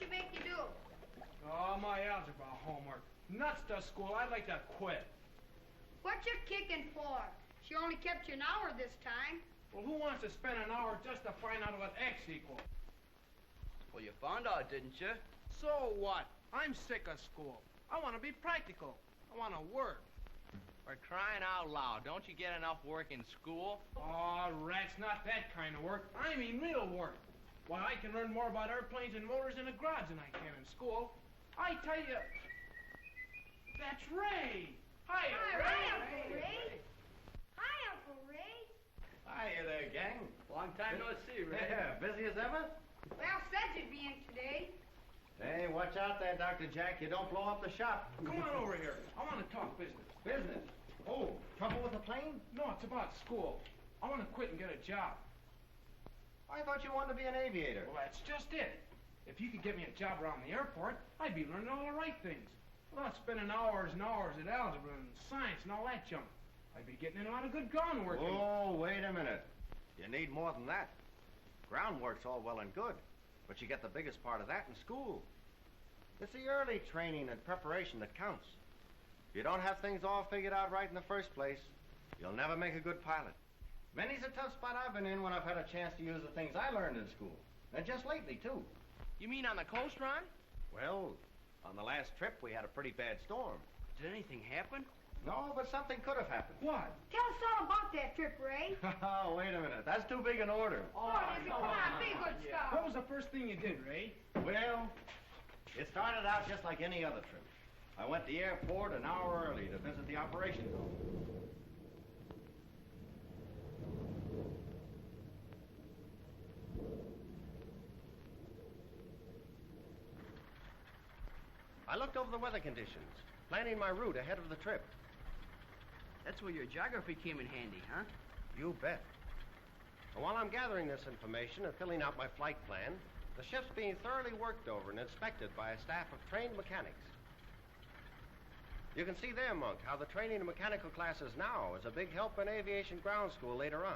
it make you do? Oh, my algebra homework. Nuts to school. I'd like to quit. What you kicking for? She only kept you an hour this time. Well, who wants to spend an hour just to find out what X equals? Well, you found out, didn't you? So what? I'm sick of school. I want to be practical. I want to work. For crying out loud, don't you get enough work in school? Oh, rats, not that kind of work. I mean real work. Why, I can learn more about airplanes and motors in the garage than I can in school. I tell you... That's Ray! Hi, Hi, Uncle Ray. Hi, Uncle Ray. Hiya there, gang. Long time no see, Ray. Yeah, busy as ever? Well, said you'd be in today. Hey, watch out there, Dr. Jack. You don't blow up the shop. Come on over here. I want to talk business. Business? Oh, trouble with the plane? No, it's about school. I want to quit and get a job. I thought you wanted to be an aviator. Well, that's just it. If you could get me a job around the airport, I'd be learning all the right things. Without spending hours and hours at algebra and science and all that junk. I'd be getting in a lot of good groundwork. Oh, wait a minute. You need more than that. Groundwork's all well and good, but you get the biggest part of that in school. It's the early training and preparation that counts. If you don't have things all figured out right in the first place, you'll never make a good pilot. Many's a tough spot I've been in when I've had a chance to use the things I learned in school. And just lately, too. You mean on the coast, Ron? Well, on the last trip, we had a pretty bad storm. Did anything happen? No, but something could have happened. What? Tell us all about that trip, Ray. Oh, wait a minute. That's too big an order. Come on, be good stuff. What was the first thing you did, Ray? Well, it started out just like any other trip. I went to the airport an hour early to visit the operations room. I looked over the weather conditions, planning my route ahead of the trip. That's where your geography came in handy, huh? You bet. And while I'm gathering this information and filling out my flight plan, the ship's being thoroughly worked over and inspected by a staff of trained mechanics. You can see there, Monk, how the training in mechanical classes now is a big help in aviation ground school later on.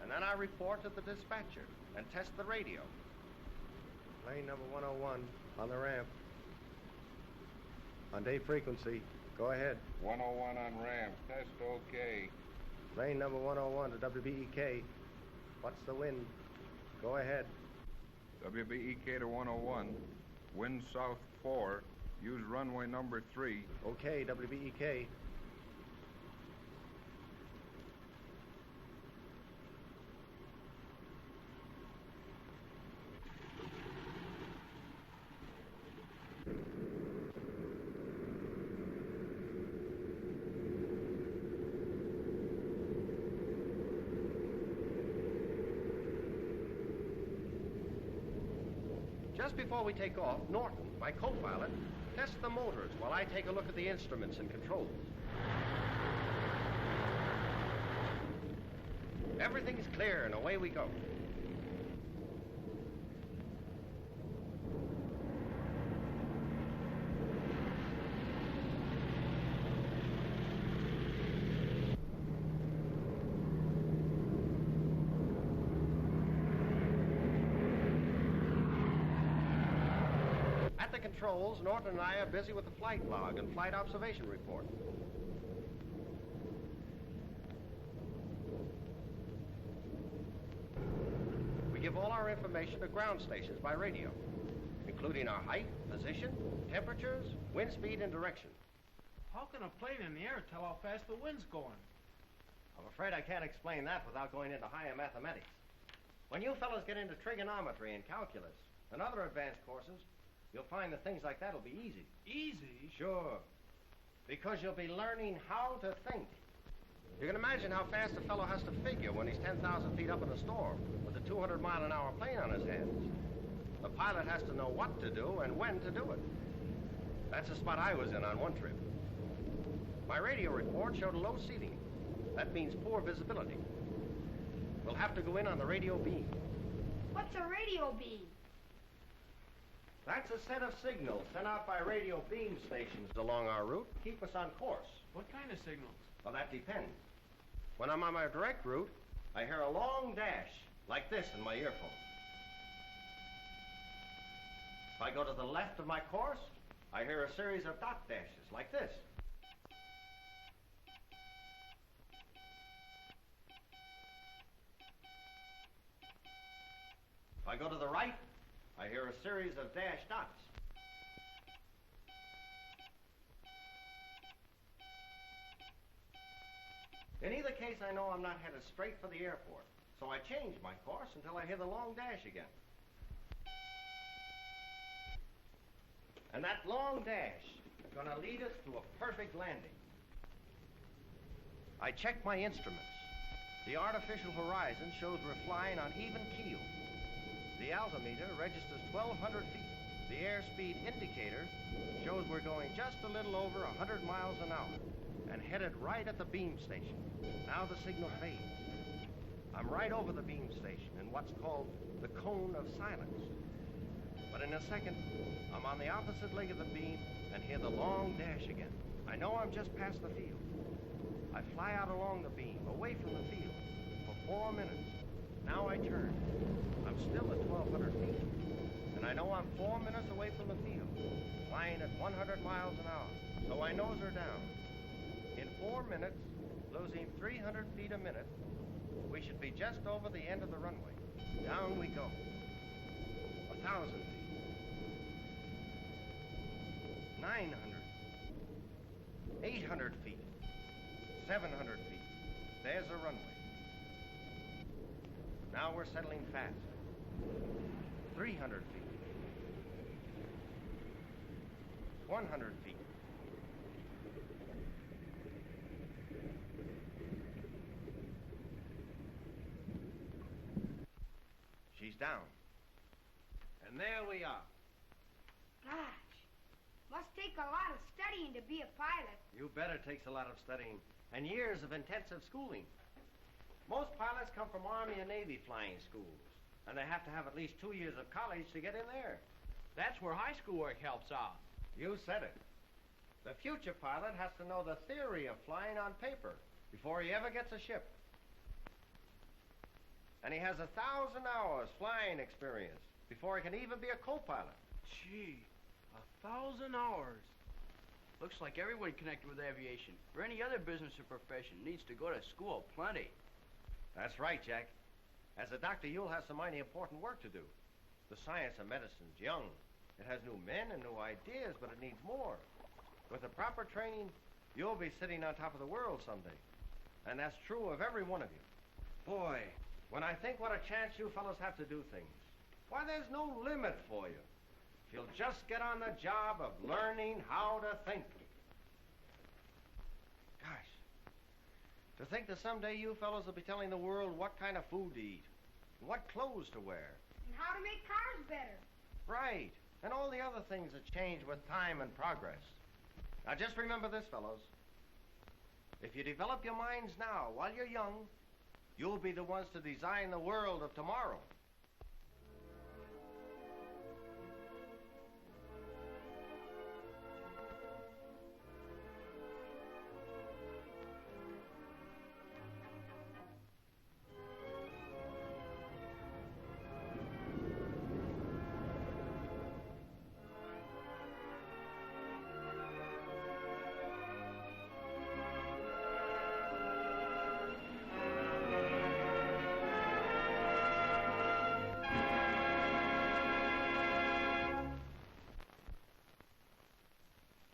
And then I report to the dispatcher and test the radio. Plane number 101 on the ramp. On day frequency, go ahead. 101 on ramp, test okay. Plane number 101 to WBEK. What's the wind? Go ahead. WBEK to 101, wind south 4, use runway number 3. Okay, WBEK. Just before we take off, Norton, my co-pilot, tests the motors while I take a look at the instruments and controls. Everything's clear and away we go. Controls, Norton and I are busy with the flight log and flight observation report. We give all our information to ground stations by radio, including our height, position, temperatures, wind speed, and direction. How can a plane in the air tell how fast the wind's going? I'm afraid I can't explain that without going into higher mathematics. When you fellows get into trigonometry and calculus and other advanced courses, you'll find that things like that will be easy. Easy? Sure. Because you'll be learning how to think. You can imagine how fast a fellow has to figure when he's 10,000 feet up in a storm with a 200-mile-an-hour plane on his hands. The pilot has to know what to do and when to do it. That's the spot I was in on one trip. My radio report showed a low seating. That means poor visibility. We'll have to go in on the radio beam. What's a radio beam? That's a set of signals sent out by radio beam stations along our route to keep us on course. What kind of signals? Well, that depends. When I'm on my direct route, I hear a long dash, like this in my earphone. If I go to the left of my course, I hear a series of dot dashes, like this. If I go to the right, I hear a series of dash dots. In either case, I know I'm not headed straight for the airport, so I change my course until I hear the long dash again. And that long dash is going to lead us to a perfect landing. I check my instruments. The artificial horizon shows we're flying on even keel. The altimeter registers 1,200 feet. The airspeed indicator shows we're going just a little over 100 miles an hour and headed right at the beam station. Now the signal fades. I'm right over the beam station in what's called the cone of silence. But in a second, I'm on the opposite leg of the beam and hear the long dash again. I know I'm just past the field. I fly out along the beam, away from the field, for 4 minutes. Now I turn. I'm still at 1,200 feet. And I know I'm 4 minutes away from the field, flying at 100 miles an hour. So I nose her down. In 4 minutes, losing 300 feet a minute, we should be just over the end of the runway. Down we go. 1,000 feet. 900. 800 feet. 700 feet. There's a runway. Now we're settling fast. 300 feet. 100 feet. She's down. And there we are. Gosh, must take a lot of studying to be a pilot. You bet it takes a lot of studying and years of intensive schooling. Most pilots come from Army and Navy flying schools, and they have to have at least 2 years of college to get in there. That's where high school work helps out. You said it. The future pilot has to know the theory of flying on paper before he ever gets a ship. And he has 1,000 hours flying experience before he can even be a co-pilot. Gee, 1,000 hours. Looks like everyone connected with aviation or any other business or profession needs to go to school plenty. That's right, Jack. As a doctor, you'll have some mighty important work to do. The science of medicine's young. It has new men and new ideas, but it needs more. With the proper training, you'll be sitting on top of the world someday. And that's true of every one of you. Boy, when I think what a chance you fellows have to do things, why, there's no limit for you. If you'll just get on the job of learning how to think. Gosh, to think that someday you fellows will be telling the world what kind of food to eat, and what clothes to wear. And how to make cars better. Right, and all the other things that change with time and progress. Now just remember this, fellows. If you develop your minds now while you're young, you'll be the ones to design the world of tomorrow.